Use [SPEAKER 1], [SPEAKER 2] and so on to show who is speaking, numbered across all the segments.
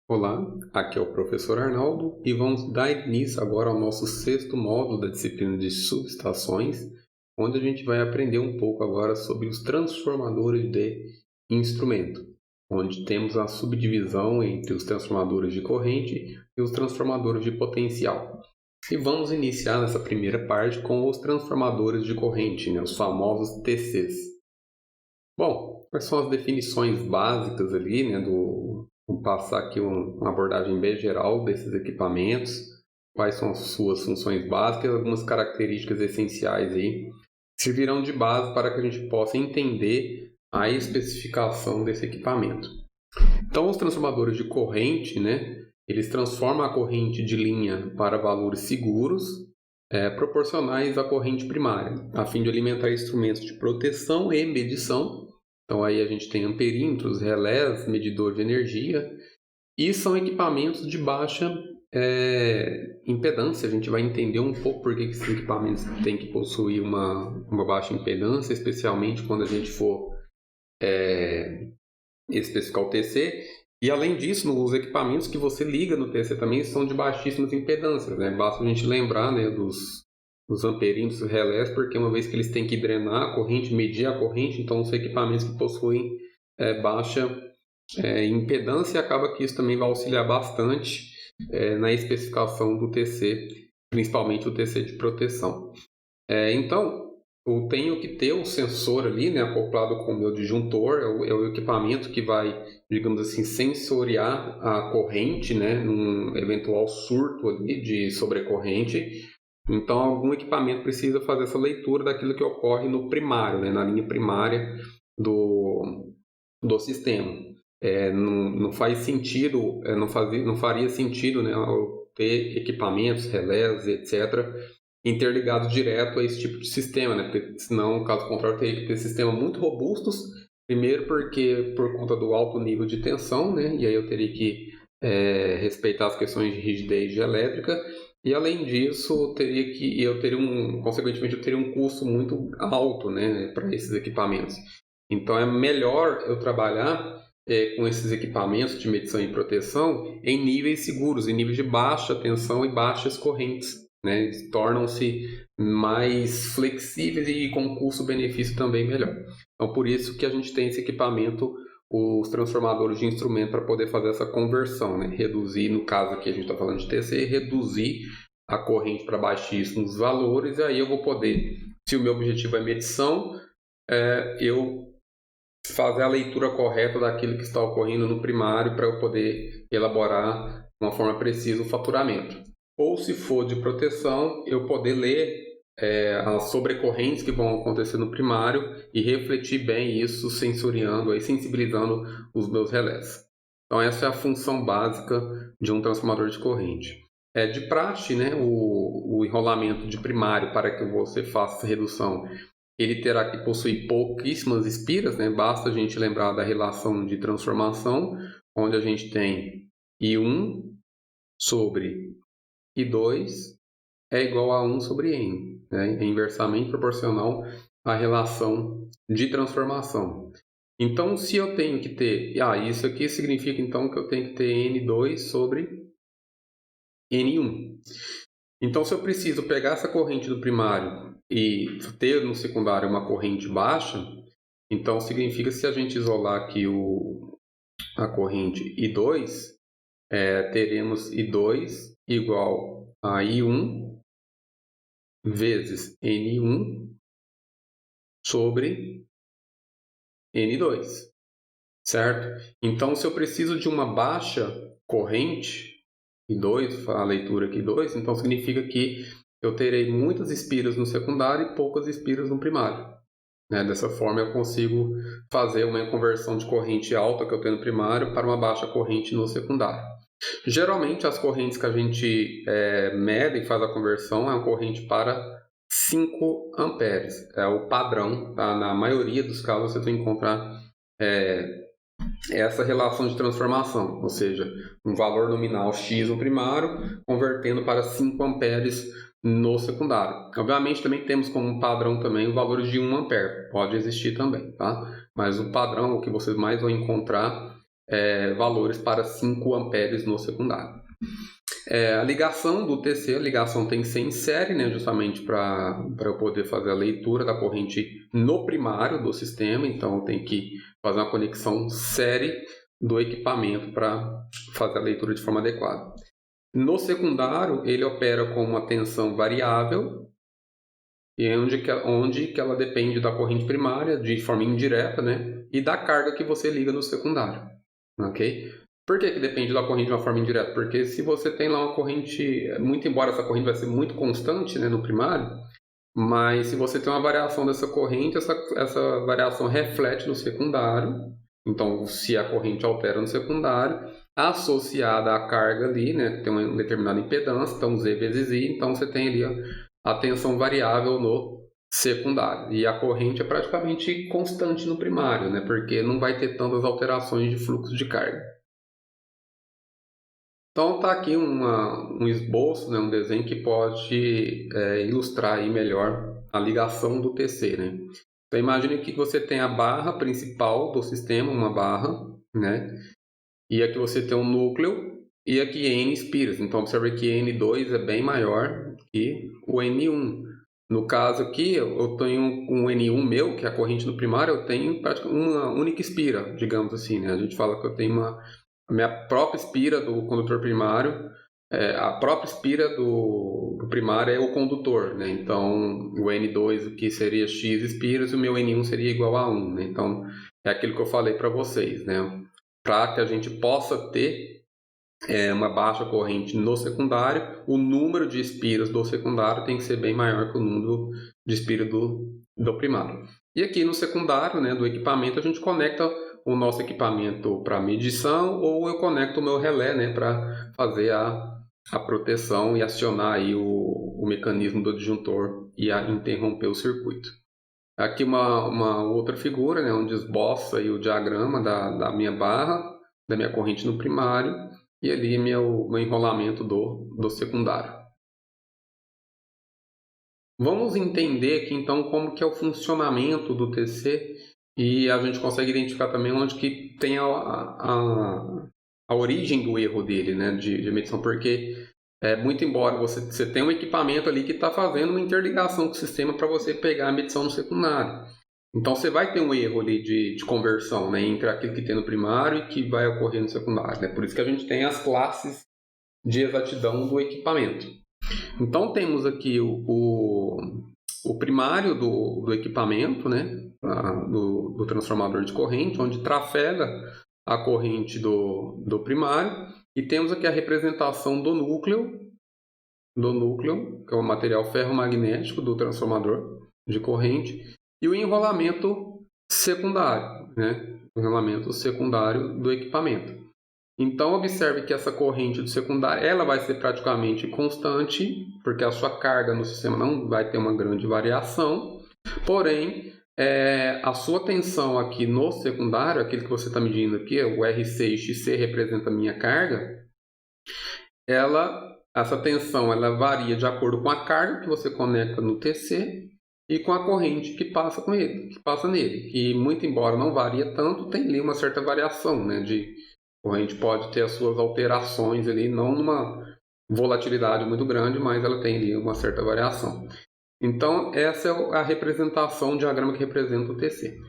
[SPEAKER 1] Olá, aqui é o professor Arnaldo e vamos dar início agora ao nosso sexto módulo da disciplina de subestações, onde a gente vai aprender um pouco agora sobre os transformadores de instrumento, onde temos a subdivisão entre os transformadores de corrente e os transformadores de potencial. E vamos iniciar nessa primeira parte com os transformadores de corrente, os famosos TCs. Bom, quais são as definições básicas ali, Vou passar aqui uma abordagem bem geral desses equipamentos, quais são as suas funções básicas, algumas características essenciais aí, servirão de base para que a gente possa entender a especificação desse equipamento. Então, os transformadores de corrente, eles transformam a corrente de linha para valores seguros, proporcionais à corrente primária, a fim de alimentar instrumentos de proteção e medição. Então aí a gente tem amperímetros, relés, medidor de energia, e são equipamentos de baixa impedância. A gente vai entender um pouco por que esses equipamentos têm que possuir uma baixa impedância, especialmente quando a gente for especificar o TC. E além disso, os equipamentos que você liga no TC também são de baixíssimas impedâncias, Basta a gente lembrar dos amperímetros relés, porque uma vez que eles têm que drenar a corrente, medir a corrente, então são equipamentos que possuem baixa impedância, e acaba que isso também vai auxiliar bastante na especificação do TC, principalmente o TC de proteção. Então, eu tenho que ter o sensor ali, acoplado com o meu disjuntor, é o equipamento que vai, digamos assim, sensoriar a corrente, num eventual surto ali de sobrecorrente. Então, algum equipamento precisa fazer essa leitura daquilo que ocorre no primário, na linha primária do sistema. Não faz sentido, não faria sentido ter equipamentos, relés, etc., interligados direto a esse tipo de sistema, porque senão, caso contrário, teria que ter sistemas muito robustos. Primeiro porque por conta do alto nível de tensão, e aí eu teria que respeitar as questões de rigidez elétrica. E além disso, consequentemente, eu teria um custo muito alto, para esses equipamentos. Então, é melhor eu trabalhar com esses equipamentos de medição e proteção em níveis seguros, em níveis de baixa tensão e baixas correntes. Eles tornam-se mais flexíveis e com custo-benefício também melhor. Então, por isso que a gente tem esse equipamento, os transformadores de instrumento, para poder fazer essa conversão, reduzir, no caso aqui a gente está falando de TC, reduzir a corrente para baixíssimos valores, e aí eu vou poder, se o meu objetivo é medição, eu fazer a leitura correta daquilo que está ocorrendo no primário para eu poder elaborar de uma forma precisa o faturamento. Ou se for de proteção, eu poder ler as sobrecorrentes que vão acontecer no primário e refletir bem isso, sensoriando, sensibilizando os meus relés. Então essa é a função básica de um transformador de corrente. De praxe, o enrolamento de primário, para que você faça essa redução, ele terá que possuir pouquíssimas espiras, Basta a gente lembrar da relação de transformação, onde a gente tem I1 sobre I2 é igual a 1 sobre N. É inversamente proporcional à relação de transformação. Então, se eu tenho que ter... isso aqui significa então que eu tenho que ter N2 sobre N1. Então, se eu preciso pegar essa corrente do primário e ter no secundário uma corrente baixa, então significa, se a gente isolar aqui a corrente I2, teremos I2 igual a I1 vezes N1 sobre N2, certo? Então, se eu preciso de uma baixa corrente, I2, a leitura aqui 2, então significa que eu terei muitas espiras no secundário e poucas espiras no primário. Dessa forma, eu consigo fazer uma conversão de corrente alta que eu tenho no primário para uma baixa corrente no secundário. Geralmente, as correntes que a gente mede e faz a conversão é uma corrente para 5 amperes. É o padrão, tá? Na maioria dos casos, você vai encontrar essa relação de transformação, ou seja, um valor nominal X no primário, convertendo para 5 amperes no secundário. Obviamente, também temos como padrão também o valor de 1 ampere, pode existir também, tá? Mas o padrão, o que vocês mais vão encontrar, valores para 5 amperes no secundário. A ligação do TC, a ligação tem que ser em série, né, justamente para eu poder fazer a leitura da corrente no primário do sistema. Então, eu tenho que fazer uma conexão série do equipamento para fazer a leitura de forma adequada. No secundário, ele opera com uma tensão variável, e onde que ela depende da corrente primária de forma indireta, né, e da carga que você liga no secundário. Ok? Por que depende da corrente de uma forma indireta? Porque se você tem lá uma corrente, muito embora essa corrente vai ser muito constante, né, no primário, mas se você tem uma variação dessa corrente, essa variação reflete no secundário. Então, se a corrente altera no secundário, associada à carga ali, né, tem uma determinada impedância, então Z vezes I, então você tem ali a tensão variável no secundário. E a corrente é praticamente constante no primário, né, porque não vai ter tantas alterações de fluxo de carga. Então está aqui um esboço, né, um desenho que pode ilustrar aí melhor a ligação do TC. Né? Então imagine que você tem a barra principal do sistema, uma barra, né? E aqui você tem um núcleo e aqui N espiras. Então observe que N2 é bem maior que o N1. No caso aqui, eu tenho um N1 meu, que é a corrente no primário, eu tenho praticamente uma única espira, digamos assim. Né? A gente fala que eu tenho a minha própria espira do condutor primário, a própria espira do primário é o condutor, né? Então, o N2 aqui seria X espiras e o meu N1 seria igual a 1, né? Então, é aquilo que eu falei para vocês, né? Para que a gente possa ter uma baixa corrente no secundário, o número de espiras do secundário tem que ser bem maior que o número de espiras do primário. E aqui no secundário, né, do equipamento, a gente conecta o nosso equipamento para medição, ou eu conecto o meu relé, né, para fazer a proteção e acionar aí o mecanismo do disjuntor e interromper o circuito. Aqui uma outra figura, né, onde esboça aí o diagrama da minha barra, da minha corrente no primário, e ali meu enrolamento do secundário. Vamos entender aqui então como que é o funcionamento do TC, e a gente consegue identificar também onde que tem a origem do erro dele, né, de medição, porque muito embora você tenha um equipamento ali que está fazendo uma interligação com o sistema para você pegar a medição no secundário. Então você vai ter um erro ali de conversão, né, entre aquilo que tem no primário e que vai ocorrer no secundário. Né? Por isso que a gente tem as classes de exatidão do equipamento. Então temos aqui o primário do equipamento, né, do transformador de corrente, onde trafega a corrente do primário, e temos aqui a representação do núcleo, que é o material ferromagnético do transformador de corrente, e o enrolamento secundário, né, o enrolamento secundário do equipamento. Então, observe que essa corrente do secundário ela vai ser praticamente constante, porque a sua carga no sistema não vai ter uma grande variação. Porém, a sua tensão aqui no secundário, aquilo que você está medindo aqui, o RC e XC representa a minha carga, essa tensão ela varia de acordo com a carga que você conecta no TC e com a corrente que passa nele. Que, muito embora não varia tanto, tem ali uma certa variação, né, a corrente pode ter as suas alterações ali, não numa volatilidade muito grande, mas ela tem ali uma certa variação. Então, essa é a representação, o diagrama que representa o TC.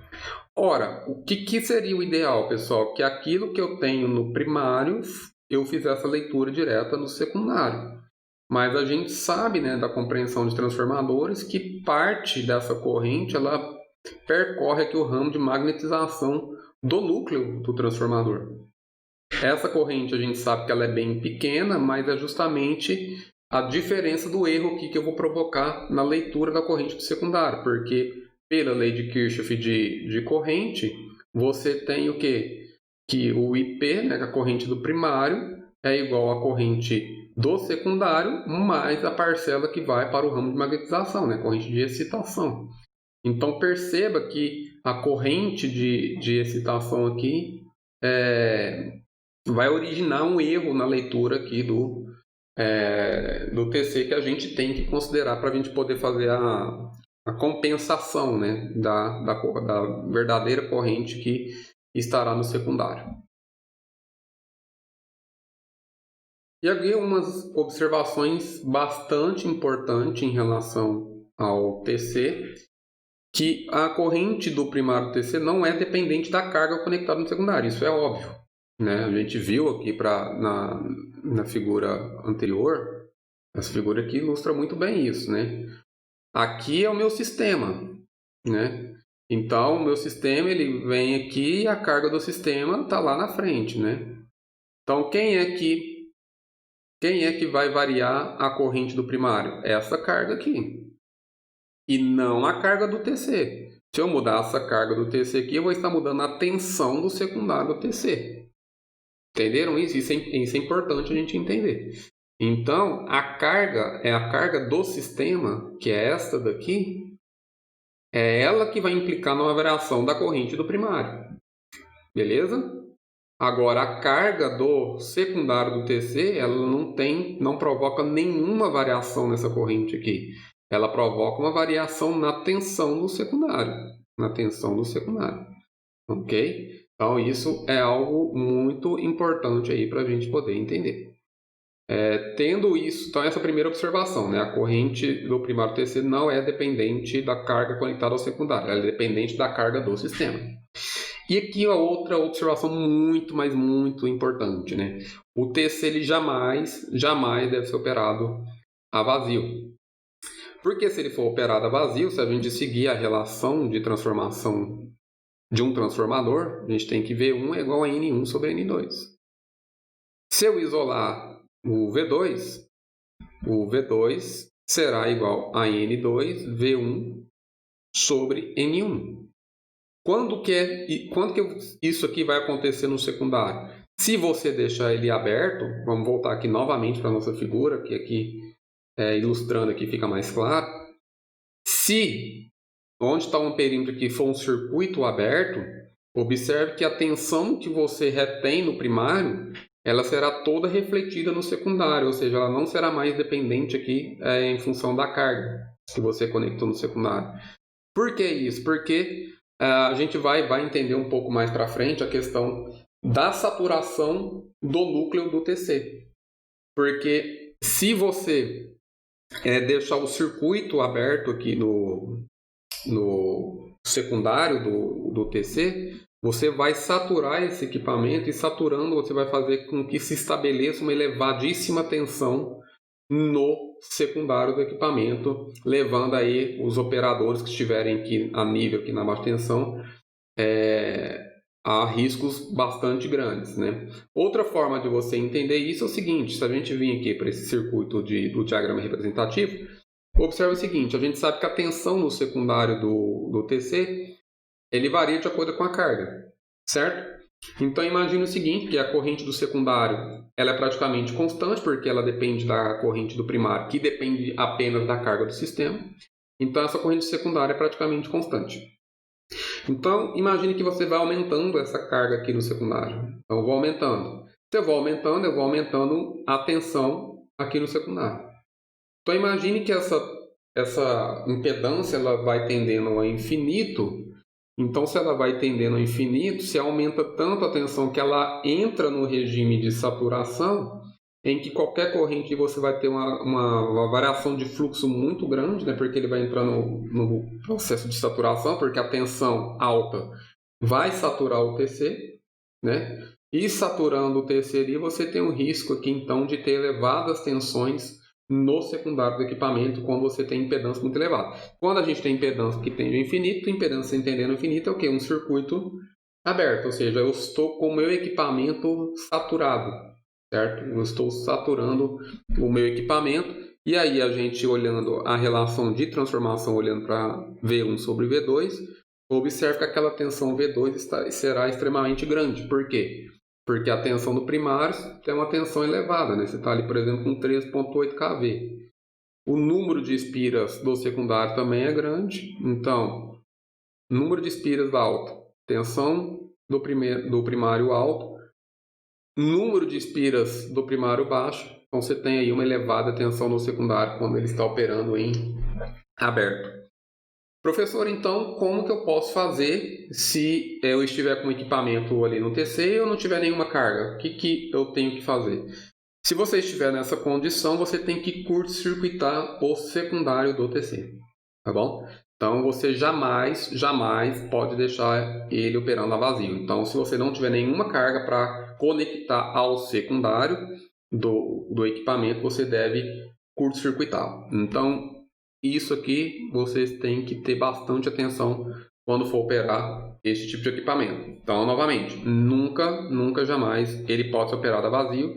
[SPEAKER 1] Ora, o que seria o ideal, pessoal? Que aquilo que eu tenho no primário, eu fizesse a leitura direta no secundário. Mas a gente sabe, né, da compreensão de transformadores que parte dessa corrente ela percorre aqui o ramo de magnetização do núcleo do transformador. Essa corrente a gente sabe que ela é bem pequena, mas é justamente a diferença do erro aqui que eu vou provocar na leitura da corrente do secundário, porque pela lei de Kirchhoff de corrente, você tem o quê? Que o IP, né, a corrente do primário, é igual à corrente do secundário, mais a parcela que vai para o ramo de magnetização, né, a corrente de excitação. Então perceba que a corrente de excitação aqui vai originar um erro na leitura aqui do TC que a gente tem que considerar para a gente poder fazer a compensação, né, da verdadeira corrente que estará no secundário. E aqui umas observações bastante importantes em relação ao TC, que a corrente do primário TC não é dependente da carga conectada no secundário, isso é óbvio, né? A gente viu aqui na figura anterior, essa figura aqui ilustra muito bem isso, né? Aqui é o meu sistema, né? Então, o meu sistema ele vem aqui e a carga do sistema está lá na frente, né? Então, quem é que vai variar a corrente do primário? Essa carga aqui. E não a carga do TC. Se eu mudar essa carga do TC aqui, eu vou estar mudando a tensão do secundário do TC. Entenderam isso? Isso é importante a gente entender. Então, a carga é a carga do sistema, que é esta daqui, é ela que vai implicar numa variação da corrente do primário. Beleza? Agora, a carga do secundário do TC, ela não provoca nenhuma variação nessa corrente aqui. Ela provoca uma variação na tensão do secundário. Na tensão do secundário. Ok? Então, isso é algo muito importante aí para a gente poder entender. Tendo isso, então essa primeira observação, né? A corrente do primário TC não é dependente da carga conectada ao secundário, ela é dependente da carga do sistema. E aqui a outra observação muito, mas muito importante, né? O TC ele jamais deve ser operado a vazio. Porque se ele for operado a vazio, se a gente seguir a relação de transformação de um transformador, a gente tem que V1 é igual a N1 sobre N2. Se eu isolar o V2 será igual a N2 V1 sobre N1. Quando que isso aqui vai acontecer no secundário? Se você deixar ele aberto, vamos voltar aqui novamente para a nossa figura, que aqui ilustrando aqui fica mais claro. Se onde está um perímetro aqui for um circuito aberto, observe que a tensão que você retém no primário, ela será toda refletida no secundário, ou seja, ela não será mais dependente aqui em função da carga que você conectou no secundário. Por que isso? Porque a gente vai entender um pouco mais para frente a questão da saturação do núcleo do TC. Porque se você deixar o circuito aberto aqui no secundário do TC, você vai saturar esse equipamento e saturando você vai fazer com que se estabeleça uma elevadíssima tensão no secundário do equipamento, levando aí os operadores que estiverem aqui a nível aqui na baixa tensão a riscos bastante grandes, né? Outra forma de você entender isso é o seguinte: se a gente vir aqui para esse circuito do diagrama representativo, observe o seguinte: a gente sabe que a tensão no secundário do TC ele varia de acordo com a carga, certo? Então imagine o seguinte, que a corrente do secundário ela é praticamente constante, porque ela depende da corrente do primário, que depende apenas da carga do sistema. Então essa corrente secundária é praticamente constante. Então imagine que você vai aumentando essa carga aqui no secundário. Então eu vou aumentando. Se eu vou aumentando a tensão aqui no secundário. Então imagine que essa impedância ela vai tendendo ao infinito. Então, se ela vai tendendo ao infinito, se aumenta tanto a tensão que ela entra no regime de saturação, em que qualquer corrente você vai ter uma variação de fluxo muito grande, né? Porque ele vai entrar no processo de saturação, porque a tensão alta vai saturar o TC, né? E saturando o TC ali, você tem um risco aqui, então, de ter elevadas tensões no secundário do equipamento quando você tem impedância muito elevada. Quando a gente tem impedância que tende ao infinito, impedância entendendo infinito é o quê? Um circuito aberto, ou seja, eu estou com o meu equipamento saturado, certo? Eu estou saturando o meu equipamento e aí a gente olhando a relação de transformação, olhando para V1 sobre V2, observa que aquela tensão V2 será extremamente grande. Por quê? Porque a tensão do primário tem uma tensão elevada, né? Você está ali, por exemplo, com 3,8 kV. O número de espiras do secundário também é grande. Então, número de espiras alto, tensão do primário alto, número de espiras do primário baixo. Então, você tem aí uma elevada tensão no secundário quando ele está operando em aberto. Professor, então, como que eu posso fazer se eu estiver com o equipamento ali no TC e eu não tiver nenhuma carga? O que eu tenho que fazer? Se você estiver nessa condição, você tem que curto-circuitar o secundário do TC, tá bom? Então, você jamais pode deixar ele operando a vazio. Então, se você não tiver nenhuma carga para conectar ao secundário do equipamento, você deve curto-circuitá-lo. Então, isso aqui vocês têm que ter bastante atenção quando for operar esse tipo de equipamento. Então, novamente, nunca, jamais ele pode ser operado a vazio.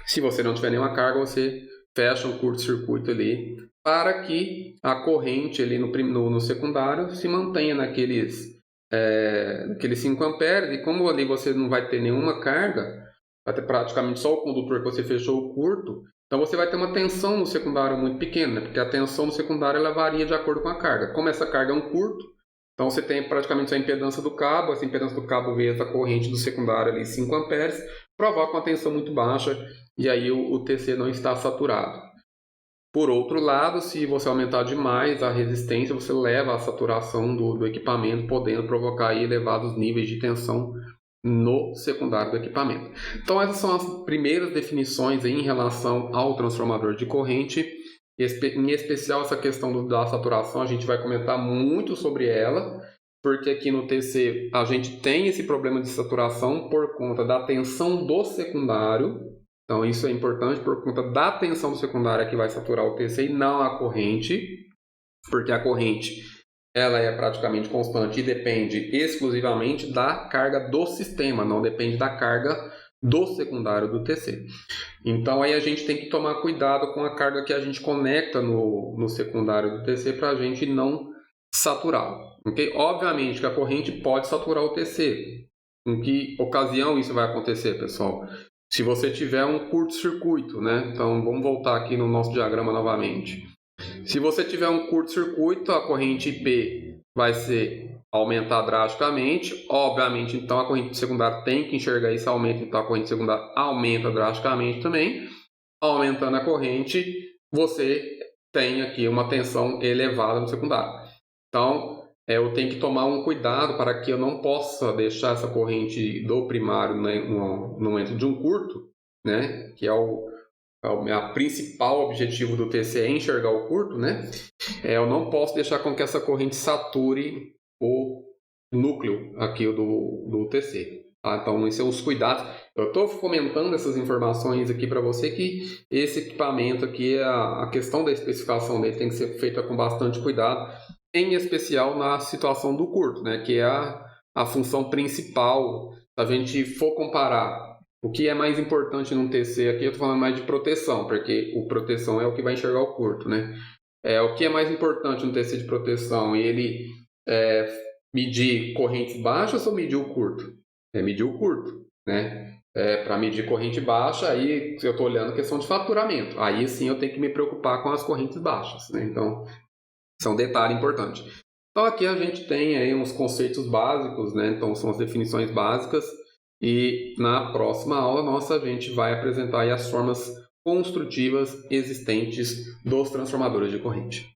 [SPEAKER 1] Se você não tiver nenhuma carga, você fecha um curto-circuito ali para que a corrente ali no secundário se mantenha naqueles 5 amperes. E como ali você não vai ter nenhuma carga, vai ter praticamente só o condutor que você fechou o curto, então você vai ter uma tensão no secundário muito pequena, né? Porque a tensão no secundário ela varia de acordo com a carga. Como essa carga é um curto, então você tem praticamente a impedância do cabo, essa impedância do cabo vezes a corrente do secundário ali 5 amperes, provoca uma tensão muito baixa e aí o TC não está saturado. Por outro lado, se você aumentar demais a resistência, você leva à saturação do equipamento, podendo provocar aí elevados níveis de tensão no secundário do equipamento. Então essas são as primeiras definições em relação ao transformador de corrente. Em especial essa questão da saturação, a gente vai comentar muito sobre ela, porque aqui no TC a gente tem esse problema de saturação por conta da tensão do secundário. Então isso é importante por conta da tensão do secundário que vai saturar o TC e não a corrente, porque a corrente ela é praticamente constante e depende exclusivamente da carga do sistema, não depende da carga do secundário do TC. Então aí a gente tem que tomar cuidado com a carga que a gente conecta no secundário do TC para a gente não saturá-lo. Okay? Obviamente que a corrente pode saturar o TC. Em que ocasião isso vai acontecer, pessoal? Se você tiver um curto-circuito, né? Então vamos voltar aqui no nosso diagrama novamente. Se você tiver um curto-circuito, a corrente IP vai aumentar drasticamente. Obviamente, então, a corrente secundária tem que enxergar esse aumento, então a corrente secundária aumenta drasticamente também. Aumentando a corrente, você tem aqui uma tensão elevada no secundário. Então, eu tenho que tomar um cuidado para que eu não possa deixar essa corrente do primário, né, no momento de um curto, né, que é o principal objetivo do TC é enxergar o curto, né? Eu não posso deixar com que essa corrente sature o núcleo aqui do TC. Tá? Então, esses são os cuidados. Eu estou comentando essas informações aqui para você que esse equipamento aqui, a questão da especificação dele tem que ser feita com bastante cuidado, em especial na situação do curto, né? Que é a função principal. Se a gente for comparar o que é mais importante num TC aqui, eu estou falando mais de proteção, porque o proteção é o que vai enxergar o curto, né? O que é mais importante no TC de proteção? Ele medir correntes baixas ou medir o curto? É medir o curto, né? Para medir corrente baixa, aí eu estou olhando a questão de faturamento. Aí sim eu tenho que me preocupar com as correntes baixas, né? Então, isso é um detalhe importante. Então aqui a gente tem aí uns conceitos básicos, né? Então são as definições básicas. E na próxima aula nossa a gente vai apresentar aí as formas construtivas existentes dos transformadores de corrente.